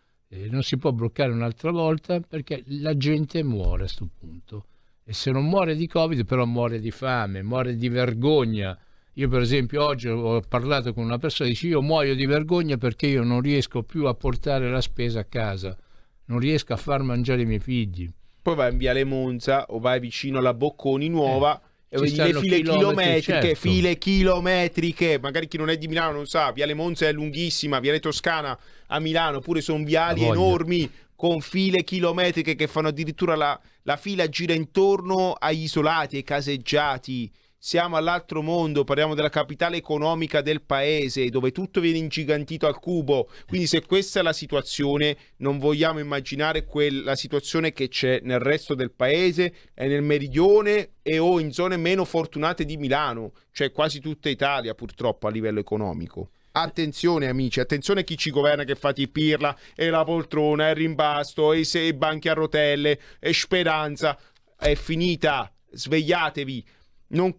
non si può bloccare un'altra volta perché la gente muore a questo punto. E se non muore di Covid, però muore di fame, muore di vergogna. Io per esempio oggi ho parlato con una persona e dice: io muoio di vergogna perché io non riesco più a portare la spesa a casa, non riesco a far mangiare i miei figli. Poi vai in Viale Monza o vai vicino alla Bocconi Nuova e vedi le file chilometriche, certo. File chilometriche, magari chi non è di Milano non sa, Viale Monza è lunghissima, Viale Toscana a Milano pure sono viali enormi con file chilometriche che fanno addirittura la fila gira intorno agli isolati, ai caseggiati. Siamo all'altro mondo, parliamo della capitale economica del paese, dove tutto viene ingigantito al cubo. Quindi se questa è la situazione, non vogliamo immaginare la situazione che c'è nel resto del paese e nel meridione o in zone meno fortunate di Milano, cioè quasi tutta Italia purtroppo a livello economico. Attenzione amici, attenzione chi ci governa che fate i pirla e la poltrona e il rimbasto e i banchi a rotelle e Speranza. È finita, svegliatevi. Non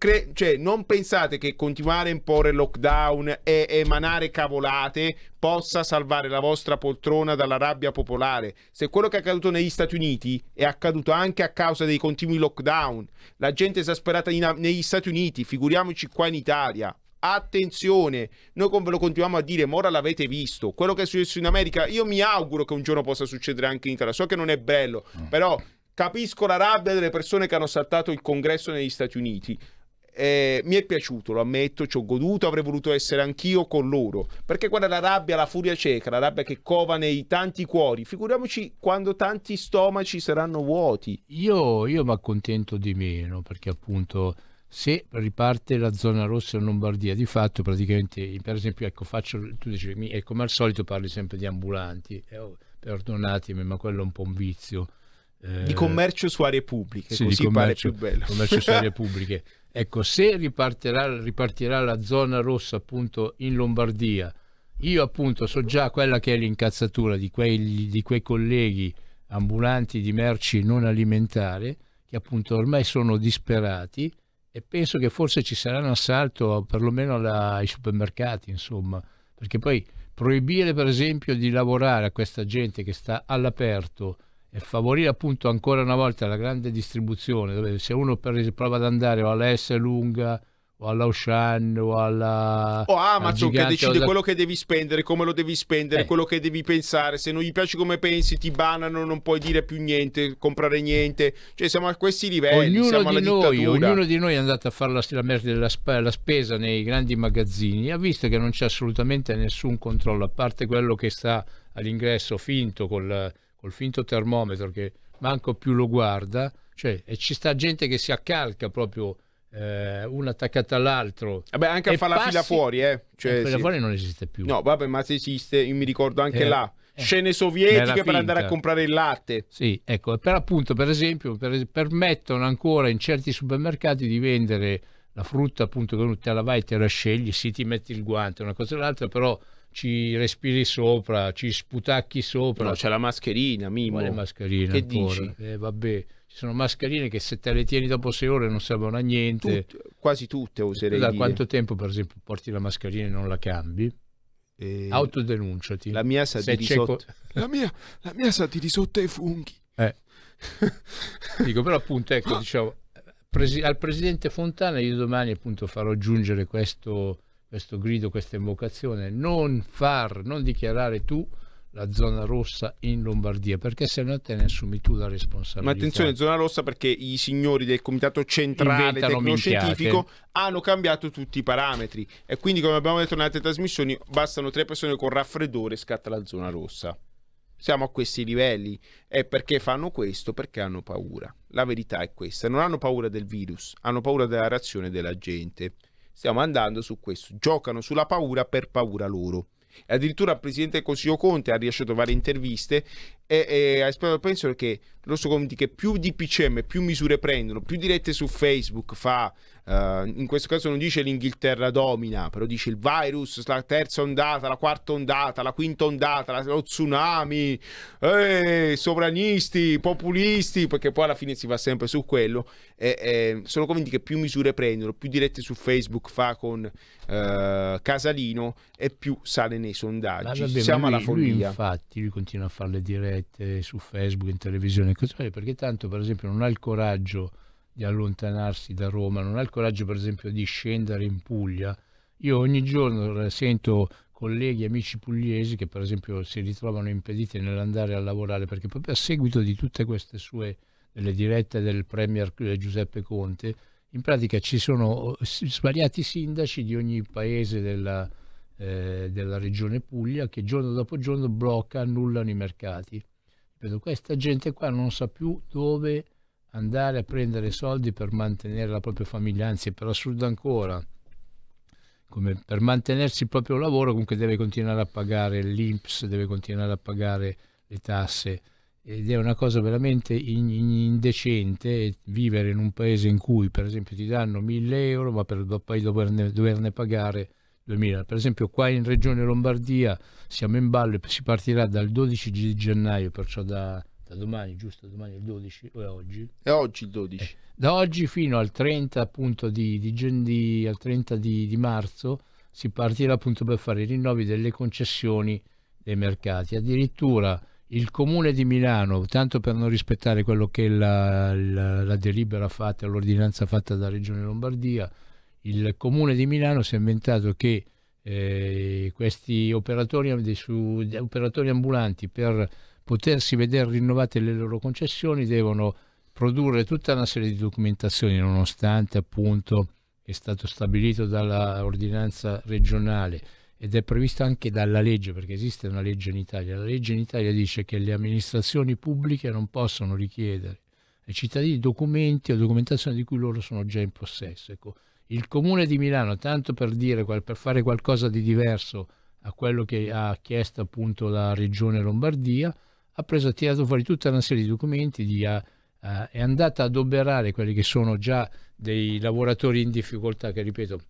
pensate che continuare a imporre lockdown e emanare cavolate possa salvare la vostra poltrona dalla rabbia popolare. Se quello che è accaduto negli Stati Uniti è accaduto anche a causa dei continui lockdown, la gente è esasperata negli Stati Uniti, figuriamoci qua in Italia. Attenzione, noi ve lo continuiamo a dire, ma ora l'avete visto. Quello che è successo in America, io mi auguro che un giorno possa succedere anche in Italia. So che non è bello, però capisco la rabbia delle persone che hanno saltato il congresso negli Stati Uniti. Mi è piaciuto, lo ammetto, ci ho goduto, avrei voluto essere anch'io con loro, perché quella è la rabbia, la furia cieca, la rabbia che cova nei tanti cuori. Figuriamoci quando tanti stomaci saranno vuoti. Io mi accontento di meno, perché appunto se riparte la zona rossa in Lombardia, di fatto praticamente, per esempio, ecco, tu dici, come al solito parli sempre di ambulanti, perdonatemi, ma quello è un po' un vizio. di commercio su aree pubbliche, sì, così pare più bello. Commercio su aree pubbliche. Ecco, se ripartirà la zona rossa appunto in Lombardia, io appunto so già quella che è l'incazzatura di quei colleghi ambulanti di merci non alimentari che appunto ormai sono disperati, e penso che forse ci sarà un assalto perlomeno ai supermercati, insomma, perché poi proibire per esempio di lavorare a questa gente che sta all'aperto e favorire appunto ancora una volta la grande distribuzione, dove se uno prova ad andare o alla S lunga o alla Auchan o alla Amazon che decide quello che devi spendere, come lo devi spendere, quello che devi pensare, se non gli piace come pensi ti banano, non puoi dire più niente, comprare niente, cioè siamo a questi livelli, ognuno di noi è andato a fare la spesa nei grandi magazzini e ha visto che non c'è assolutamente nessun controllo, a parte quello che sta all'ingresso finto col finto termometro che manco più lo guarda, cioè, e ci sta gente che si accalca proprio uno attaccato all'altro. Vabbè, anche a fare la fila fuori, cila fuori non esiste più. No, vabbè, ma se esiste, io mi ricordo anche là scene sovietiche per andare a comprare il latte. Sì, ecco, per appunto, per esempio, permettono ancora in certi supermercati di vendere la frutta appunto che te la vai e te la scegli, sì, ti metti il guante, una cosa o l'altra, però ci respiri sopra, ci sputacchi sopra. No, c'è la mascherina, Mimo. Quale mascherina? Che ancora? dici? Vabbè, ci sono mascherine che se te le tieni dopo 6 ore non servono a niente. Quasi tutte, oserei da dire. Quanto tempo, per esempio, porti la mascherina e non la cambi? Autodenunciati. La mia sa di risotto. La mia sa di risotto ai funghi. Dico, però appunto, ecco, diciamo, al presidente Fontana io domani appunto farò giungere questo grido, questa invocazione: non dichiarare tu la zona rossa in Lombardia, perché se no te ne assumi tu la responsabilità. Ma attenzione, zona rossa, perché i signori del Comitato Centrale Tecnoscientifico hanno cambiato tutti i parametri e quindi, come abbiamo detto nelle altre trasmissioni, bastano 3 persone con raffreddore e scatta la zona rossa. Siamo a questi livelli. E perché fanno questo? Perché hanno paura. La verità è questa: non hanno paura del virus, hanno paura della reazione della gente. Stiamo andando su questo, giocano sulla paura per paura loro. E addirittura il presidente del Consiglio Conte ha rilasciato varie interviste e ha espresso il pensiero che loro sono convinti che più DPCM, più misure prendono, più dirette su Facebook fa, in questo caso non dice l'Inghilterra domina, però dice il virus, la terza ondata, la quarta ondata, la quinta ondata, lo tsunami, sovranisti, populisti, perché poi alla fine si va sempre su quello. Sono convinti che più misure prendono, più dirette su Facebook fa con Casalino e più sale nei sondaggi. Siamo alla follia. Infatti lui continua a fare le dirette su Facebook, in televisione, perché tanto per esempio non ha il coraggio di allontanarsi da Roma, non ha il coraggio per esempio di scendere in Puglia. Io ogni giorno sento colleghi, amici pugliesi che per esempio si ritrovano impediti nell'andare a lavorare perché proprio a seguito di tutte queste sue delle dirette del premier Giuseppe Conte, in pratica ci sono svariati sindaci di ogni paese della regione Puglia che giorno dopo giorno annullano i mercati. Ripeto, questa gente qua non sa più dove andare a prendere soldi per mantenere la propria famiglia, anzi, per assurdo ancora, come per mantenersi il proprio lavoro comunque deve continuare a pagare l'INPS, deve continuare a pagare le tasse, ed è una cosa veramente indecente vivere in un paese in cui per esempio ti danno 1.000 euro ma per poi doverne pagare 2.000. Per esempio qua in Regione Lombardia siamo in ballo e si partirà dal 12 di gennaio, perciò da domani, giusto? Domani è il 12 o è oggi? È oggi il 12. Da oggi fino al 30 appunto al 30 di marzo si partirà appunto per fare i rinnovi delle concessioni dei mercati. Addirittura il Comune di Milano, tanto per non rispettare quello che è la delibera fatta, l'ordinanza fatta dalla Regione Lombardia, il Comune di Milano si è inventato che questi operatori ambulanti, per potersi vedere rinnovate le loro concessioni, devono produrre tutta una serie di documentazioni, nonostante appunto è stato stabilito dalla ordinanza regionale ed è previsto anche dalla legge, perché esiste una legge in Italia. La legge in Italia dice che le amministrazioni pubbliche non possono richiedere ai cittadini documenti o documentazione di cui loro sono già in possesso. Ecco, il Comune di Milano, tanto per fare qualcosa di diverso a quello che ha chiesto appunto la Regione Lombardia, ha tirato fuori tutta una serie di documenti, è andata ad oberare quelli che sono già dei lavoratori in difficoltà, che ripeto,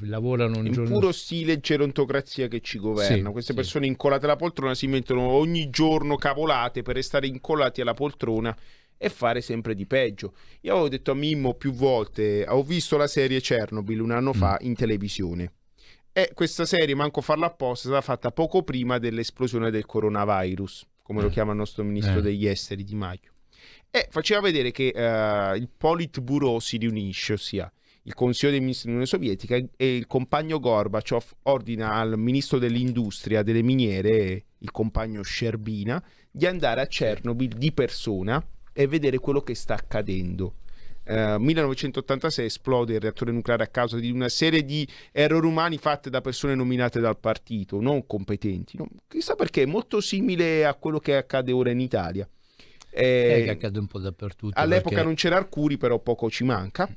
lavorano un in giorno... puro stile gerontocrazia che ci governa. Sì, Queste sì. persone incollate alla poltrona si mettono ogni giorno cavolate per restare incollati alla poltrona e fare sempre di peggio. Io avevo detto a Mimmo più volte, ho visto la serie Chernobyl un anno fa in televisione, e questa serie, manco farla apposta, è stata fatta poco prima dell'esplosione del coronavirus, come lo chiama il nostro ministro degli esteri Di Maio, e faceva vedere che il Politburo si riunisce, ossia il Consiglio dei Ministri dell'Unione Sovietica, e il compagno Gorbaciov ordina al ministro dell'industria delle miniere, il compagno Sherbina, di andare a Chernobyl di persona e vedere quello che sta accadendo. 1986 esplode il reattore nucleare a causa di una serie di errori umani fatte da persone nominate dal partito, non competenti. Chissà perché, è molto simile a quello che accade ora in Italia. Che accade un po' dappertutto. All'epoca perché... non c'era Arcuri, però poco ci manca.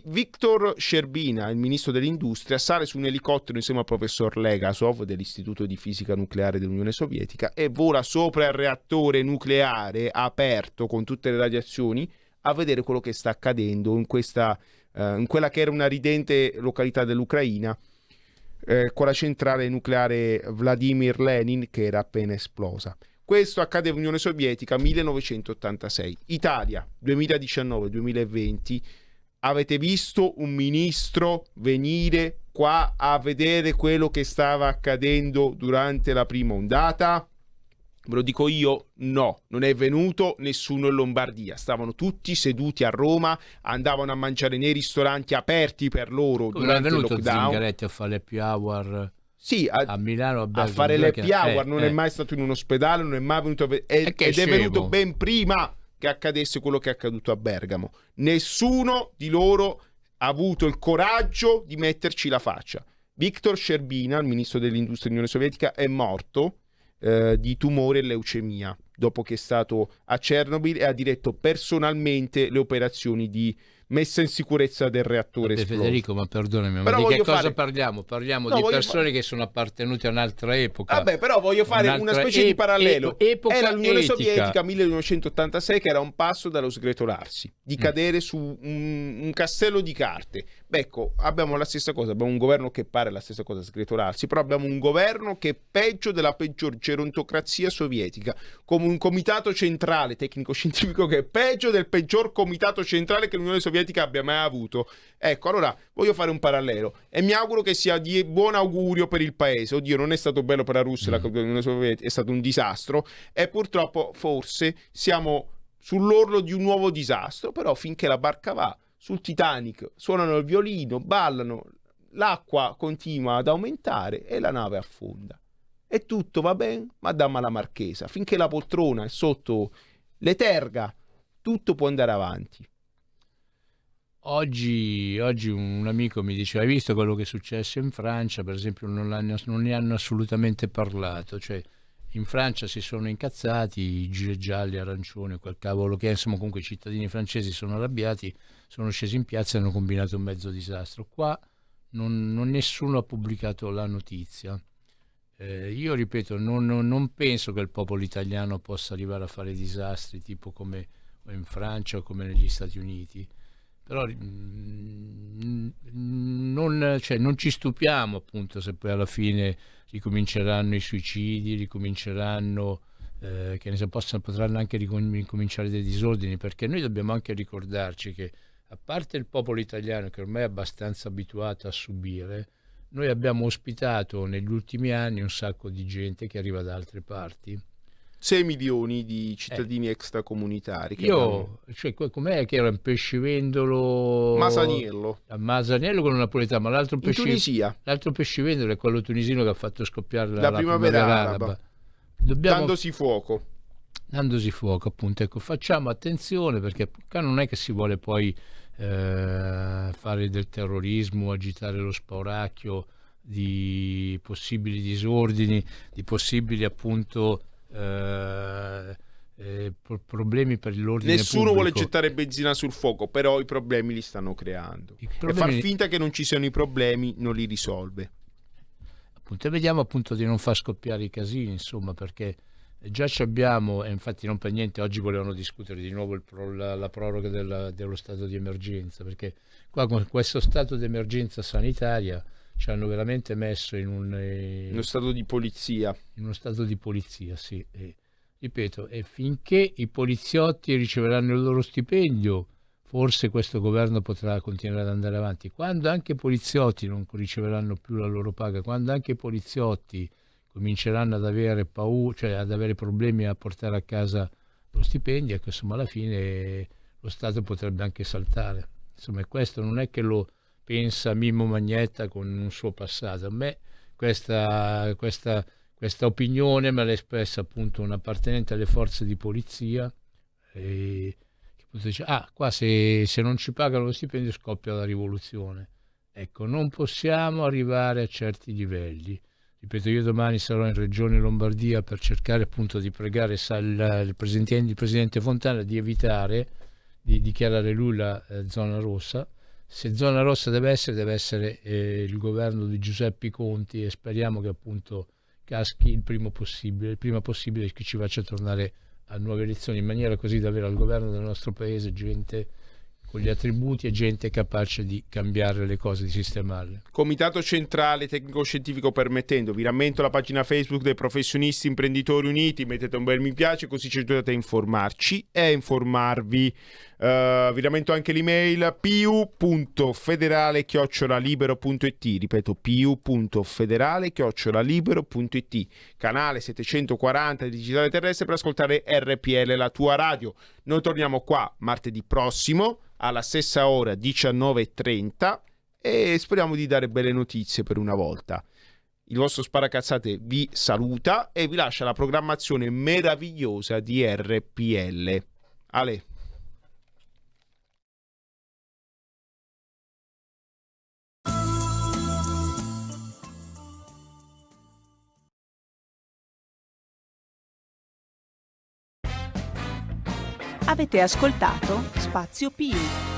Viktor Sherbina, il ministro dell'industria, sale su un elicottero insieme al professor Legasov dell'Istituto di Fisica Nucleare dell'Unione Sovietica e vola sopra il reattore nucleare aperto con tutte le radiazioni a vedere quello che sta accadendo in quella che era una ridente località dell'Ucraina, con la centrale nucleare Vladimir Lenin che era appena esplosa. Questo accade all'Unione Sovietica 1986. Italia 2019-2020. Avete visto un ministro venire qua a vedere quello che stava accadendo durante la prima ondata? Ve lo dico io, no, non è venuto nessuno in Lombardia. Stavano tutti seduti a Roma, andavano a mangiare nei ristoranti aperti per loro. Come durante è venuto il lockdown. Zingaretti a fare l'happy hour? Sì, a Milano, a Bergamo, fare l'happy hour, non è mai stato in un ospedale, non è mai venuto ed è venuto ben prima che accadesse quello che è accaduto a Bergamo. Nessuno di loro ha avuto il coraggio di metterci la faccia. Viktor Sherbina, il ministro dell'industria dell'Unione Sovietica, è morto di tumore e leucemia dopo che è stato a Chernobyl e ha diretto personalmente le operazioni di messa in sicurezza del reattore esploso. Federico, ma perdonami, però ma di che cosa parliamo? Parliamo di persone che sono appartenute a un'altra epoca. Vabbè, però voglio fare una specie di parallelo. Era l'Unione Sovietica 1986 che era un passo dallo sgretolarsi, di cadere su un castello di carte. Beh, ecco, abbiamo la stessa cosa, abbiamo un governo che pare la stessa cosa, sgretolarsi, però abbiamo un governo che è peggio della peggior gerontocrazia sovietica, come un comitato centrale tecnico-scientifico che è peggio del peggior comitato centrale che l'Unione Sovietica abbia mai avuto. Ecco, allora voglio fare un parallelo e mi auguro che sia di buon augurio per il paese. Oddio, non è stato bello per la Russia, l'Unione Sovietica è stato un disastro e purtroppo forse siamo sull'orlo di un nuovo disastro, però finché la barca va sul Titanic, suonano il violino, ballano, l'acqua continua ad aumentare e la nave affonda. E tutto va bene, Madama la Marchesa. Finché la poltrona è sotto le terga, tutto può andare avanti. Oggi un amico mi diceva: hai visto quello che è successo in Francia? Per esempio non ne hanno assolutamente parlato. Cioè, in Francia si sono incazzati, i gilet gialli, arancioni, quel cavolo che è, insomma, comunque i cittadini francesi sono arrabbiati, sono scesi in piazza e hanno combinato un mezzo disastro. Qua non nessuno ha pubblicato la notizia. Io ripeto, non penso che il popolo italiano possa arrivare a fare disastri tipo come in Francia o come negli Stati Uniti, però non ci stupiamo appunto se poi alla fine ricominceranno i suicidi, ricominceranno che ne so, potranno anche ricominciare dei disordini, perché noi dobbiamo anche ricordarci che, a parte il popolo italiano che ormai è abbastanza abituato a subire, noi abbiamo ospitato negli ultimi anni un sacco di gente che arriva da altre parti. 6 milioni di cittadini extracomunitari. Cioè, com'è che era un pescivendolo? Masaniello. A Masaniello con una napoletana, ma l'altro Tunisia. L'altro pescivendolo è quello tunisino che ha fatto scoppiare la primavera araba. Dandosi fuoco, appunto. Ecco, facciamo attenzione, perché qua non è che si vuole poi fare del terrorismo, agitare lo spauracchio di possibili disordini, di possibili appunto problemi per l'ordine nessuno pubblico. Vuole gettare benzina sul fuoco, però i problemi li stanno creando e far finta che non ci siano i problemi non li risolve. Appunto, vediamo appunto di non far scoppiare i casini, insomma, perché Già ci abbiamo, e infatti non per niente oggi volevano discutere di nuovo la proroga dello stato di emergenza, perché qua con questo stato di emergenza sanitaria ci hanno veramente messo in uno stato di polizia. In uno stato di polizia, sì. Ripeto, e finché i poliziotti riceveranno il loro stipendio, forse questo governo potrà continuare ad andare avanti. Quando anche i poliziotti non riceveranno più la loro paga, quando anche i poliziotti cominceranno ad avere paura, cioè ad avere problemi a portare a casa lo stipendio, ecco, insomma, alla fine lo Stato potrebbe anche saltare. Insomma, e questo non è che lo pensa Mimmo Magnetta con un suo passato. A me questa opinione me l'ha espressa appunto un appartenente alle forze di polizia, che dice: qua se non ci pagano lo stipendio scoppia la rivoluzione. Ecco, non possiamo arrivare a certi livelli. Ripeto, io domani sarò in Regione Lombardia per cercare appunto di pregare il presidente Fontana di evitare di dichiarare lui la zona rossa. Se zona rossa deve essere il governo di Giuseppe Conti, e speriamo che appunto caschi il prima possibile che ci faccia tornare a nuove elezioni, in maniera così da avere al governo del nostro paese gente con gli attributi e gente capace di cambiare le cose, di sistemarle. Comitato Centrale Tecnico Scientifico permettendo, vi rammento la pagina Facebook dei Professionisti Imprenditori Uniti, mettete un bel mi piace così ci aiutate a informarci e a informarvi. Vi rammento anche l'email piu.federale@libero.it, ripeto piu.federale@libero.it, canale 740 digitale terrestre per ascoltare RPL, la tua radio. Noi torniamo qua martedì prossimo alla stessa ora 19:30 e speriamo di dare belle notizie per una volta. Il vostro Sparacazzate vi saluta e vi lascia la programmazione meravigliosa di RPL. Ale. Avete ascoltato Spazio Più.